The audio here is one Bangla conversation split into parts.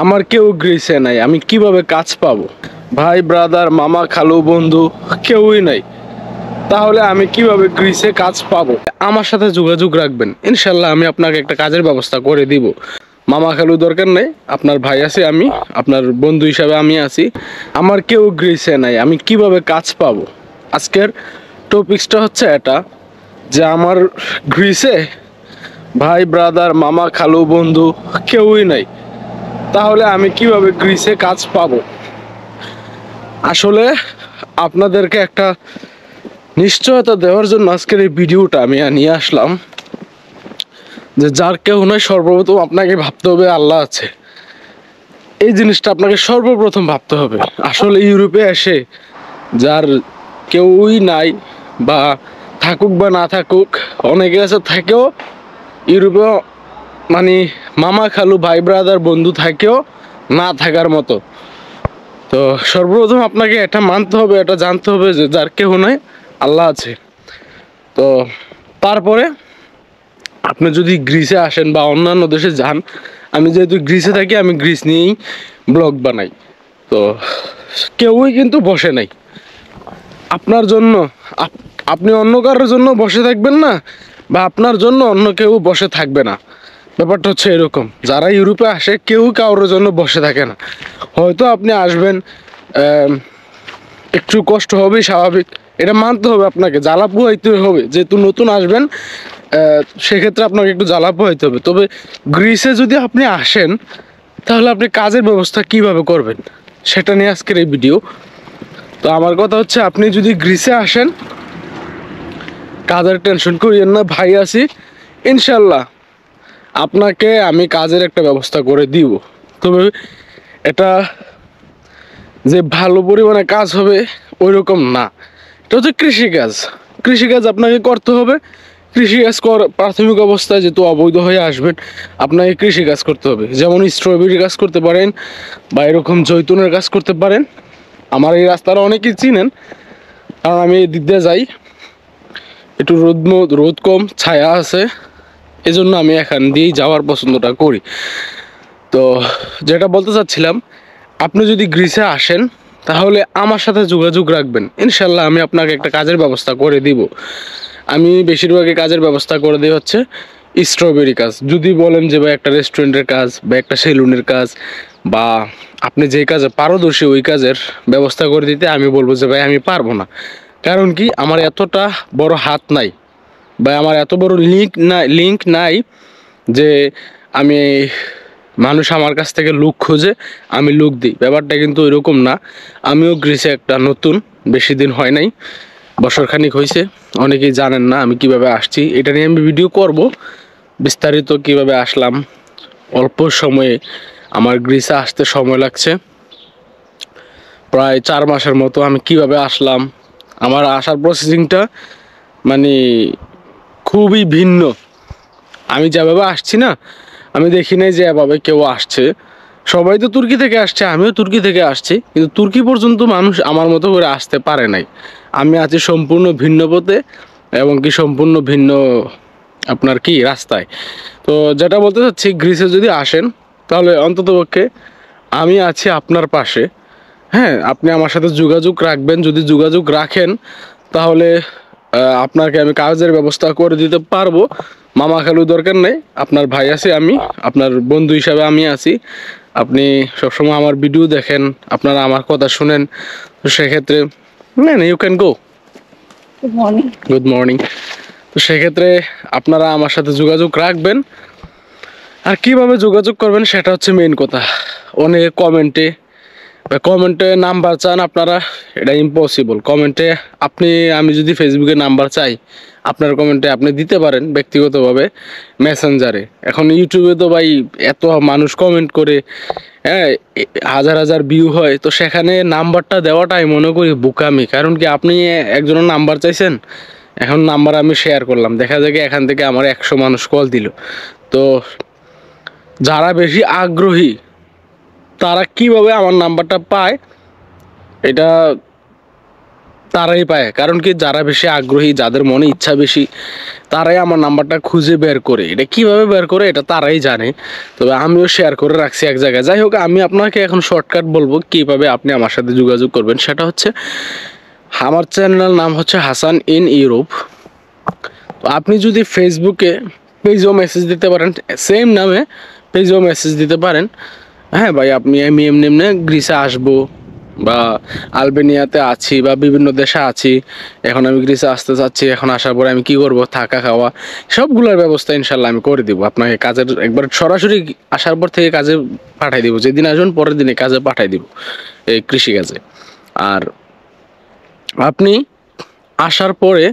আমার কেউ গ্রিসে নাই, আমি কিভাবে কাজ পাবো? ভাই ব্রাদার মামা খালু বন্ধু কেউই নাই, তাহলে আমি কিভাবে গ্রিসে কাজ পাবো? আমার সাথে যোগাযোগ রাখবেন, ইনশাল্লাহ আমি আপনাকে একটা কাজের ব্যবস্থা করে দিব। মামা খালু দরকার নেই, আপনার ভাই আছে, আমি আপনার বন্ধু হিসাবে আমি আছি। আমার কেউ গ্রিসে নাই, আমি কিভাবে কাজ পাবো? আজকের টপিকসটা হচ্ছে এটা যে আমার গ্রিসে ভাই ব্রাদার মামা খালু বন্ধু কেউই নাই, তাহলে আমি কিভাবে গ্রিসে কাজ পাবো? আসলে আপনাদেরকে একটা নিশ্চয়তা দেওয়ার জন্য আজকের এই ভিডিওটা আমি নিয়ে আসলাম যে যার কেউ নয়, সর্বপ্রথম আপনাকে ভাবতে হবে আল্লাহ আছে। এই জিনিসটা আপনাকে সর্বপ্রথম ভাবতে হবে। আসলে ইউরোপে এসে যার কেউই নাই, বা থাকুক বা না থাকুক, অনেকে আছে থাকেও ইউরোপে, মানে মামা খালু ভাই ব্রাদার বন্ধু থাকেও না থাকার মতো। তো সর্বপ্রথম আপনাকে এটা মানতে হবে, এটা জানতে হবে যে যার কেউ নয়, আল্লাহ আছে। তো তারপরে আপনি যদি গ্রিসে আসেন বা অন্যান্য দেশে যান, আমি যেহেতু গ্রিসে থাকি, আমি গ্রিস নিয়েই ব্লগ বানাই। তো কেউই কিন্তু বসে নাই আপনার জন্য। আপনি অন্য কারোর জন্য বসে থাকবেন না, বা আপনার জন্য অন্য কেউ বসে থাকবে না। ব্যাপারটা হচ্ছে এরকম, যারা ইউরোপে আসে কেউ কারোর জন্য বসে থাকে না। হয়তো আপনি আসবেন, একটু কষ্ট হবে, স্বাভাবিক, এটা মানতে হবে। আপনাকে জ্বালা পোহাইতে হবে, যেহেতু নতুন আসবেন, সেক্ষেত্রে আপনাকে একটু জ্বালা পোহাইতে হবে। তবে গ্রিসে যদি আপনি আসেন, তাহলে আপনি কাজের ব্যবস্থা কিভাবে করবেন সেটা নিয়ে আজকের এই ভিডিও। তো আমার কথা হচ্ছে, আপনি যদি গ্রিসে আসেন, কাজের টেনশন করিয়েন না, ভাই আছি ইনশাল্লাহ। আপনাকে আমি কাজের একটা ব্যবস্থা করে দিব। তবে এটা যে ভালো পরিমাণে কাজ হবে ওই রকম না। এটা হচ্ছে কৃষিকাজ। কৃষিকাজ আপনাকে করতে হবে। কৃষিকাজ প্রাথমিক অবস্থায় যেহেতু অবৈধ হয়ে আসবেন, আপনাকে কৃষিকাজ করতে হবে। যেমন স্ট্রবেরি কাজ করতে পারেন, বা এরকম জৈতুনের কাজ করতে পারেন। আমার এই রাস্তাটা অনেকেই চিনেন, কারণ আমি এই দিক দিয়ে যাই। একটু রোদ কম, ছায়া আছে, এজন্য আমি এখান দিয়েই যাওয়ার পছন্দটা করি। তো যেটা বলতে চাচ্ছিলাম, আপনি যদি গ্রিসে আসেন, তাহলে আমার সাথে যোগাযোগ রাখবেন, ইনশাল্লাহ আমি আপনাকে একটা কাজের ব্যবস্থা করে দিব। আমি বেশিরভাগই কাজের ব্যবস্থা করে দিই হচ্ছে স্ট্রবেরি কাজ। যদি বলেন যে ভাই একটা রেস্টুরেন্টের কাজ বা একটা সেলুনের কাজ, বা আপনি যে কাজে পারদর্শী ওই কাজের ব্যবস্থা করে দিতে, আমি বলবো যে ভাই আমি পারবো না। কারণ কি, আমার এতটা বড় হাত নাই, বা আমার এত বড় লিঙ্ক নাই যে আমি, মানুষ আমার কাছ থেকে লুক খোঁজে আমি লুক দিই। ব্যাপারটা কিন্তু এরকম না। আমিও গ্রিসে একটা নতুন, বেশি দিন হয় নাই, বছরখানিক হয়েছে। অনেকেই জানেন না আমি কিভাবে আসছি, এটা নিয়ে আমি ভিডিও করব বিস্তারিত, কিভাবে আসলাম। অল্প সময়ে আমার গ্রিসে আসতে সময় লাগছে প্রায় 4 মাসের মতো। আমি কিভাবে আসলাম, আমার আসার প্রসেসিংটা মানে খুবই ভিন্ন। আমি যেভাবে আসছি না, আমি দেখি নাই যে এভাবে কেউ আসছে। সবাই তো তুর্কি থেকে আসছে, আমিও তুর্কি থেকে আসছি, কিন্তু তুর্কি পর্যন্ত মানুষ আমার মতো করে আসতে পারে নাই। আমি আছি সম্পূর্ণ ভিন্ন পথে, এবং কি সম্পূর্ণ ভিন্ন আপনার কি রাস্তায়। তো যেটা বলতে চাচ্ছি, গ্রিসে যদি আসেন, তাহলে অন্ততপক্ষে আমি আছি আপনার পাশে। হ্যাঁ, আপনি আমার সাথে যোগাযোগ রাখবেন। যদি যোগাযোগ রাখেন, তাহলে আপনাকে আমি কাজের ব্যবস্থা করে দিতে পারবো। মামা খালু দরকার নেই, আপনার ভাই আছে, আমি আপনার বন্ধু হিসাবে আমি আছি। আপনি সবসময় আমার ভিডিও দেখেন, আপনারা আমার কথা শুনেন। তো সেক্ষেত্রে না, you can go. Good morning. Good morning. তো সেক্ষেত্রে আপনারা আমার সাথে যোগাযোগ রাখবেন। আর কিভাবে যোগাযোগ করবেন সেটা হচ্ছে মেইন কথা। অনেকে কমেন্টে নাম্বার চান আপনারা, এটা ইম্পসিবল। কমেন্টে আমি যদি ফেসবুকে নাম্বার চাই, আপনার কমেন্টে আপনি দিতে পারেন ব্যক্তিগতভাবে মেসেঞ্জারে। এখন ইউটিউবে তো ভাই এত মানুষ কমেন্ট করে, হ্যাঁ, হাজার হাজার ভিউ হয়। তো সেখানে নাম্বারটা দেওয়াটাই মনে করি বোকামি। কারণ কি, আপনি একজনের নাম্বার চাইছেন, এখন নাম্বার আমি শেয়ার করলাম, দেখা যায় এখান থেকে আমার 100 মানুষ কল দিল। তো যারা বেশি আগ্রহী তারা কিভাবে আমার নাম্বারটা পায়, এটা তারাই পায়, কারণ কি যারা বেশি আগ্রহী, যাদের মনে ইচ্ছা বেশি, তারাই আমার নাম্বারটা খুঁজে বের করে। এটা কিভাবে বের করে এটা তারাই জানে, তবে আমিও শেয়ার করে রাখছি এক জায়গায়। যাই হোক, আমি আপনাকে এখন শর্টকাট বলবো কিভাবে আপনি আমার সাথে যোগাযোগ করবেন। সেটা হচ্ছে, আমার চ্যানেলের নাম হচ্ছে হাসান ইন ইউরোপ। তো আপনি যদি ফেসবুকে পেজেও মেসেজ দিতে পারেন, সেম নামে পেজেও মেসেজ দিতে পারেন। হ্যাঁ ভাই, আমি এমনি এমনি গ্রিসে আসবো বা আলবেনিয়াতে আছি বা বিভিন্ন দেশে আছি, এখন আমি গ্রিসে আসতে চাচ্ছি, এখন আসার পরে আমি কি করব, থাকা খাওয়া সবগুলোর ব্যবস্থা ইনশাল্লাহ আমি করে দিব। আপনাকে কাজের একবার সরাসরি আসার পর থেকে কাজে পাঠাই দিব, যেদিন আসবেন পরের দিনে কাজে পাঠাই দিব, এই কৃষিকাজে। আর আপনি আসার পরে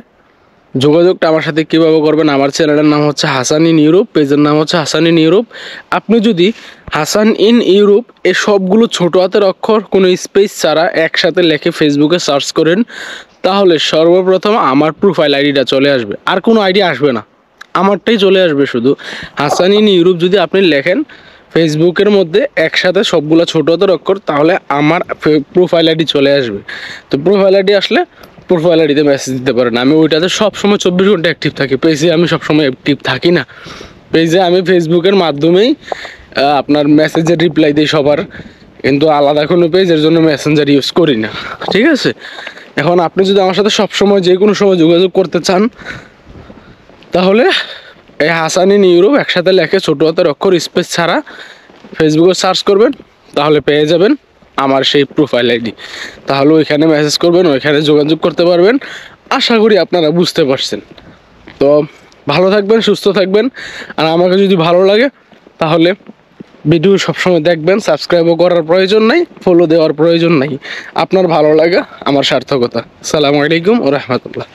যোগাযোগটা আমার সাথে কীভাবে করবেন, আমার চ্যানেলের নাম হচ্ছে হাসান ইন ইউরোপ, পেজের নাম হচ্ছে হাসান ইন ইউরোপ। আপনি যদি হাসান ইন ইউরোপ এই সবগুলো ছোটো হাতের অক্ষর কোনো স্পেস ছাড়া একসাথে লেখে ফেসবুকে সার্চ করেন, তাহলে সর্বপ্রথম আমার প্রোফাইল আইডিটা চলে আসবে, আর কোনো আইডি আসবে না, আমারটাই চলে আসবে শুধু। হাসান ইন ইউরোপ যদি আপনি লেখেন ফেসবুকের মধ্যে একসাথে সবগুলো ছোটো হাতের অক্ষর, তাহলে আমার প্রোফাইল আইডি চলে আসবে। তো প্রোফাইল আইডি আসলে প্রোফাইল আইডিতে মেসেজ দিতে পারেন। আমি ওইটাতে সবসময় 24 ঘন্টা অ্যাক্টিভ থাকি, পেজে আমি সবসময় অ্যাক্টিভ থাকি না। পেজে আমি ফেসবুকের মাধ্যমেই আপনার মেসেজের রিপ্লাই দিই সবার, কিন্তু আলাদা কোনো পেজের জন্য মেসেঞ্জার ইউজ করি না, ঠিক আছে? এখন আপনি যদি আমার সাথে সবসময় যে কোনো সময় যোগাযোগ করতে চান, তাহলে এই হাসান ইন ইউরোপ একসাথে লেখে ছোটো হাতের অক্ষর স্পেস ছাড়া ফেসবুকে সার্চ করবেন, তাহলে পেয়ে যাবেন আমার সেই প্রোফাইল আইডি। তাহলে ওইখানে মেসেজ করবেন, ওইখানে যোগাযোগ করতে পারবেন। আশা করি আপনারা বুঝতে পারছেন। তো ভালো থাকবেন, সুস্থ থাকবেন। আর আমাকে যদি ভালো লাগে তাহলে ভিডিও সবসময় দেখবেন, সাবস্ক্রাইবও করার প্রয়োজন নাই, ফলো দেওয়ার প্রয়োজন নাই। আপনার ভালো লাগা আমার সার্থকতা। আসসালামু আলাইকুম ওয়া রাহমাতুল্লাহ।